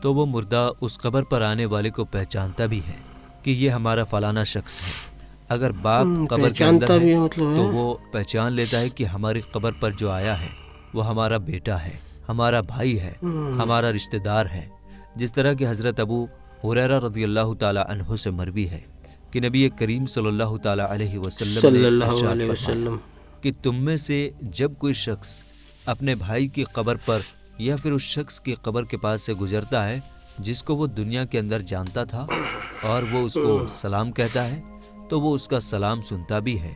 تو وہ مردہ اس قبر پر آنے والے کو پہچانتا بھی ہے کہ یہ ہمارا فلانا شخص ہے۔ اگر باپ قبر کے اندر ہے تو وہ پہچان لیتا ہے کہ ہماری قبر پر جو آیا ہے وہ ہمارا بیٹا ہے، ہمارا بھائی ہے، ہمارا رشتہ دار ہے۔ جس طرح کہ حضرت ابو ہریرہ رضی اللہ تعالی عنہ سے مروی ہے کہ نبی کریم صلی اللہ تعالی علیہ وسلم نے ارشاد فرمایا کہ تم میں سے جب کوئی شخص اپنے بھائی کی قبر پر یا پھر اس شخص کی قبر کے پاس سے گزرتا ہے جس کو وہ دنیا کے اندر جانتا تھا اور وہ اس کو سلام کہتا ہے تو وہ اس کا سلام سنتا بھی ہے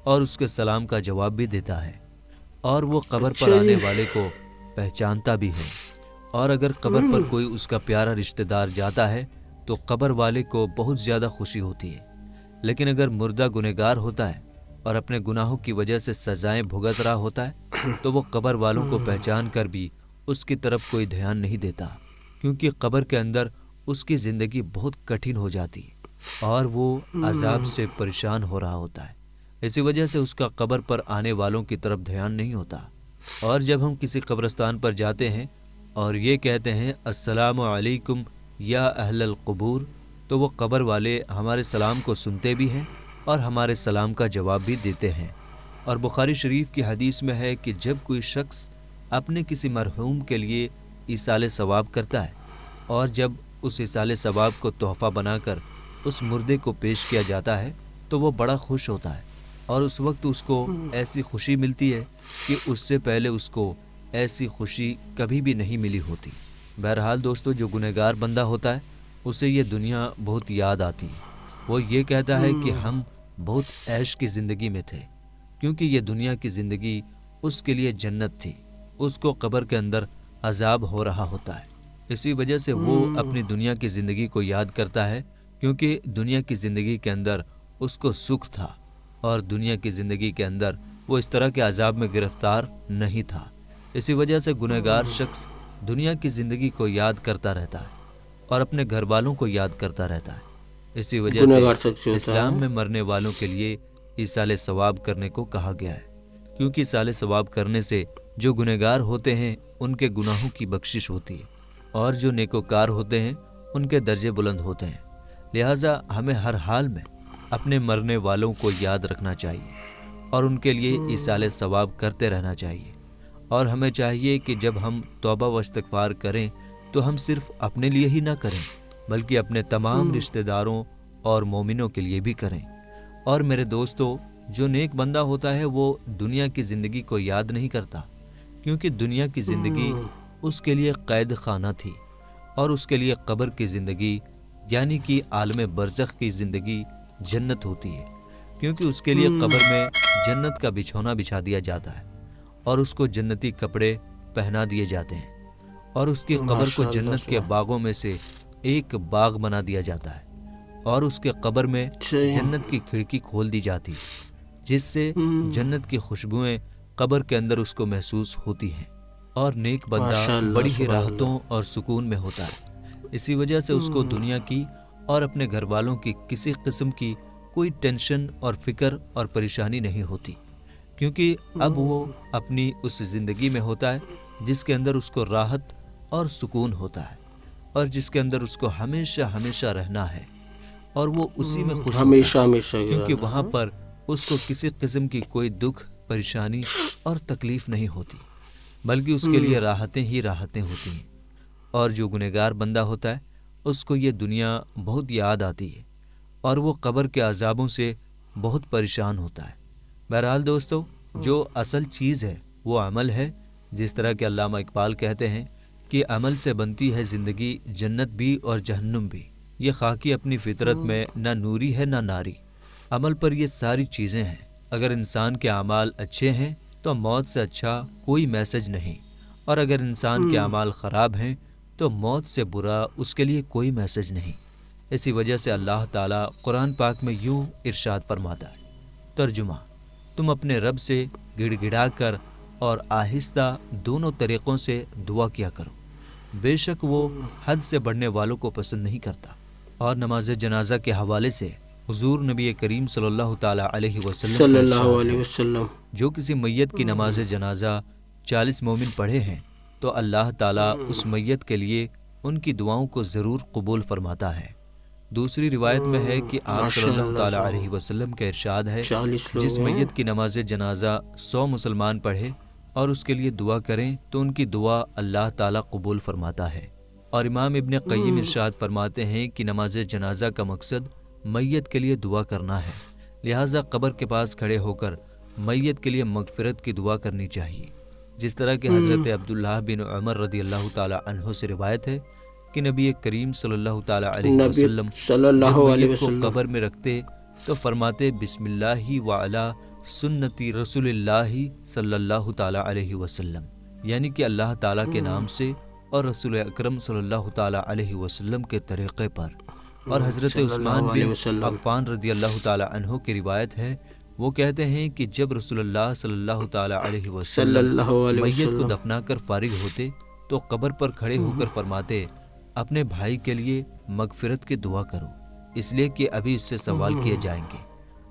اور اس کے سلام کا جواب بھی دیتا ہے، اور وہ قبر پر آنے والے کو پہچانتا بھی ہے۔ اور اگر قبر پر کوئی اس کا پیارا رشتہ دار جاتا ہے تو قبر والے کو بہت زیادہ خوشی ہوتی ہے، لیکن اگر مردہ گنہگار ہوتا ہے اور اپنے گناہوں کی وجہ سے سزائیں بھگت رہا ہوتا ہے تو وہ قبر والوں کو پہچان کر بھی اس کی طرف کوئی دھیان نہیں دیتا، کیونکہ قبر کے اندر اس کی زندگی بہت کٹھن ہو جاتی ہے اور وہ عذاب سے پریشان ہو رہا ہوتا ہے۔ اسی وجہ سے اس کا قبر پر آنے والوں کی طرف دھیان نہیں ہوتا۔ اور جب ہم کسی قبرستان پر جاتے ہیں اور یہ کہتے ہیں السلام علیکم یا اہل القبور، تو وہ قبر والے ہمارے سلام کو سنتے بھی ہیں اور ہمارے سلام کا جواب بھی دیتے ہیں۔ اور بخاری شریف کی حدیث میں ہے کہ جب کوئی شخص اپنے کسی مرحوم کے لیے ایصال ثواب کرتا ہے اور جب اس ایصال ثواب کو تحفہ بنا کر اس مردے کو پیش کیا جاتا ہے تو وہ بڑا خوش ہوتا ہے، اور اس وقت اس کو ایسی خوشی ملتی ہے کہ اس سے پہلے اس کو ایسی خوشی کبھی بھی نہیں ملی ہوتی۔ بہرحال دوستو، جو گنہگار بندہ ہوتا ہے اسے یہ دنیا بہت یاد آتی ہے۔ وہ یہ کہتا ہے کہ ہم بہت عیش کی زندگی میں تھے، کیونکہ یہ دنیا کی زندگی اس کے لیے جنت تھی، اس کو قبر کے اندر عذاب ہو رہا ہوتا ہے۔ اسی وجہ سے وہ اپنی دنیا کی زندگی کو یاد کرتا ہے، کیونکہ دنیا کی زندگی کے اندر اس کو سکھ تھا اور دنیا کی زندگی کے اندر وہ اس طرح کے عذاب میں گرفتار نہیں تھا۔ اسی وجہ سے گنہگار شخص دنیا کی زندگی کو یاد کرتا رہتا ہے اور اپنے گھر والوں کو یاد کرتا رہتا ہے۔ اسی وجہ سے اسلام میں مرنے والوں کے لیے ایصال ثواب کرنے کو کہا گیا ہے، کیونکہ ایصال ثواب کرنے سے جو گنہگار ہوتے ہیں ان کے گناہوں کی بخشش ہوتی ہے، اور جو نیکوکار ہوتے ہیں ان کے درجے بلند ہوتے ہیں۔ لہٰذا ہمیں ہر حال میں اپنے مرنے والوں کو یاد رکھنا چاہیے اور ان کے لیے ایصال ثواب کرتے رہنا چاہیے۔ اور ہمیں چاہیے کہ جب ہم توبہ و استغفار کریں تو ہم صرف اپنے لیے ہی نہ کریں بلکہ اپنے تمام رشتہ داروں اور مومنوں کے لیے بھی کریں۔ اور میرے دوستو، جو نیک بندہ ہوتا ہے وہ دنیا کی زندگی کو یاد نہیں کرتا، کیونکہ دنیا کی زندگی اس کے لیے قید خانہ تھی، اور اس کے لیے قبر کی زندگی یعنی کہ عالم برزخ کی زندگی جنت ہوتی ہے، کیونکہ اس کے لیے قبر میں جنت کا بچھونا بچھا دیا جاتا ہے اور اس کو جنتی کپڑے پہنا دیے جاتے ہیں، اور اس کی قبر کو جنت کے باغوں میں سے ایک باغ بنا دیا جاتا ہے، اور اس کے قبر میں جنت کی کھڑکی کھول دی جاتی ہے جس سے جنت کی خوشبوئیں قبر کے اندر اس کو محسوس ہوتی ہیں، اور نیک بندہ بڑی ہی راحتوں اور سکون میں ہوتا ہے۔ اسی وجہ سے اس کو دنیا کی اور اپنے گھر والوں کی کسی قسم کی کوئی ٹینشن اور فکر اور پریشانی نہیں ہوتی، کیونکہ اب وہ اپنی اس زندگی میں ہوتا ہے جس کے اندر اس کو راحت اور سکون ہوتا ہے، اور جس کے اندر اس کو ہمیشہ ہمیشہ رہنا ہے، اور وہ اسی میں خوش ہوتا ہے، کیونکہ وہاں پر اس کو کسی قسم کی کوئی دکھ، پریشانی اور تکلیف نہیں ہوتی، بلکہ اس کے لیے راحتیں ہی راحتیں ہوتی ہیں۔ اور جو گنہگار بندہ ہوتا ہے اس کو یہ دنیا بہت یاد آتی ہے اور وہ قبر کے عذابوں سے بہت پریشان ہوتا ہے۔ بہرحال دوستو، جو اصل چیز ہے وہ عمل ہے، جس طرح کہ علامہ اقبال کہتے ہیں کہ عمل سے بنتی ہے زندگی، جنت بھی اور جہنم بھی، یہ خاکی اپنی فطرت میں نہ نوری ہے نہ ناری، عمل پر یہ ساری چیزیں ہیں۔ اگر انسان کے اعمال اچھے ہیں تو موت سے اچھا کوئی میسج نہیں، اور اگر انسان کے اعمال خراب ہیں تو موت سے برا اس کے لیے کوئی میسج نہیں۔ اسی وجہ سے اللہ تعالیٰ قرآن پاک میں یوں ارشاد فرماتا ہے، ترجمہ: تم اپنے رب سے گڑ گڑا کر اور آہستہ دونوں طریقوں سے دعا کیا کرو، بے شک وہ حد سے بڑھنے والوں کو پسند نہیں کرتا۔ اور نماز جنازہ کے حوالے سے حضور نبی کریم صلی اللہ تعالیٰ علیہ وسلم جو کسی میت کی نماز جنازہ 40 مومن پڑھے ہیں تو اللہ تعالیٰ اس میت کے لیے ان کی دعاؤں کو ضرور قبول فرماتا ہے۔ دوسری روایت میں ہے کہ آپ صلی اللہ تعالیٰ علیہ وسلم کا ارشاد ہے، 40 لوگ جس ہیں۔ میت کی نماز جنازہ 100 مسلمان پڑھے اور اس کے لیے دعا کریں تو ان کی دعا اللہ تعالیٰ قبول فرماتا ہے۔ اور امام ابن قیم ارشاد فرماتے ہیں کہ نماز جنازہ کا مقصد میت کے لیے دعا کرنا ہے، لہٰذا قبر کے پاس کھڑے ہو کر میت کے لیے مغفرت کی دعا کرنی چاہیے۔ جس طرح کہ حضرت عبداللہ بن عمر رضی اللہ تعالیٰ عنہ سے روایت ہے کہ نبی کریم صلی اللہ تعالیٰ علیہ وسلم صلی اللہ جب علیہ میت کو وسلم قبر میں رکھتے تو فرماتے بسم اللہ وعلی سنتی رسول اللہ صلی اللہ تعالیٰ علیہ وسلم، یعنی کہ اللہ تعالیٰ کے نام سے اور رسول اکرم صلی اللہ تعالیٰ علیہ وسلم کے طریقے پر۔ اور حضرت عثمان بن عفان رضی اللہ تعالیٰ عنہ کی روایت ہے، وہ کہتے ہیں کہ جب رسول اللہ صلی اللہ تعالیٰ علیہ وسلم میت کو دفنا کر فارغ ہوتے تو قبر پر کھڑے ہو کر فرماتے اپنے بھائی کے لیے مغفرت کی دعا کرو، اس لیے کہ ابھی اس سے سوال کیے جائیں گے۔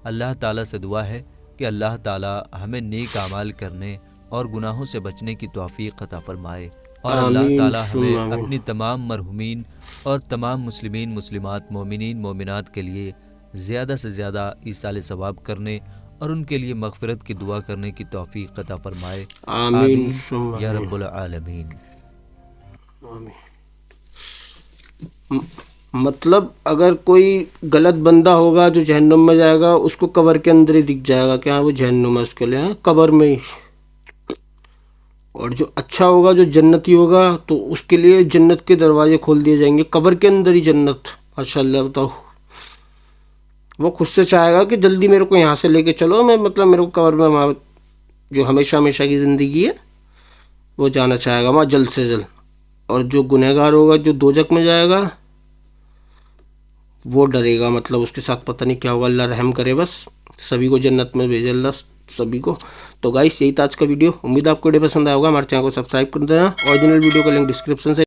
اللہ تعالیٰ سے دعا ہے کہ اللہ تعالیٰ ہمیں نیک اعمال کرنے اور گناہوں سے بچنے کی توفیق عطا فرمائے، اور اللہ تعالیٰ ہمیں اپنی تمام مرحومین اور تمام مسلمین مسلمات مومنین مومنات کے لیے زیادہ سے زیادہ ایصال ثواب کرنے اور ان کے لیے مغفرت کی دعا کرنے کی توفیق عطا فرمائے، آمین یا رب العالمین۔ مطلب اگر کوئی غلط بندہ ہوگا جو جہنم میں جائے گا، اس کو قبر کے اندر ہی دکھ جائے گا کہ ہاں وہ جہنم ہے، اس کے لیے قبر میں ہی۔ اور جو اچھا ہوگا، جو جنتی ہوگا، تو اس کے لیے جنت کے دروازے کھول دیے جائیں گے، قبر کے اندر ہی جنت۔ ماشاء اللہ، بتاؤ، وہ خود سے چاہے گا کہ جلدی میرے کو یہاں سے لے کے چلو، میں مطلب میرے کو قبر میں وہاں جو ہمیشہ ہمیشہ کی زندگی ہے وہ جانا چاہے گا وہاں جلد سے جلد۔ اور جو گنہگار ہوگا، جو دوزخ میں جائے گا، وہ ڈرے گا، مطلب اس کے ساتھ پتہ نہیں کیا ہوگا۔ اللہ رحم کرے، بس سبھی کو جنت میں بھیجے اللہ، سبھی کو۔ تو گائس، یہی تھا آج کا ویڈیو، امید آپ کو ویڈیو پسند آیا ہوگا۔ ہمارے چینل کو سبسکرائب کر دینا، اوریجنل ویڈیو کا لنک ڈسکرپشن سے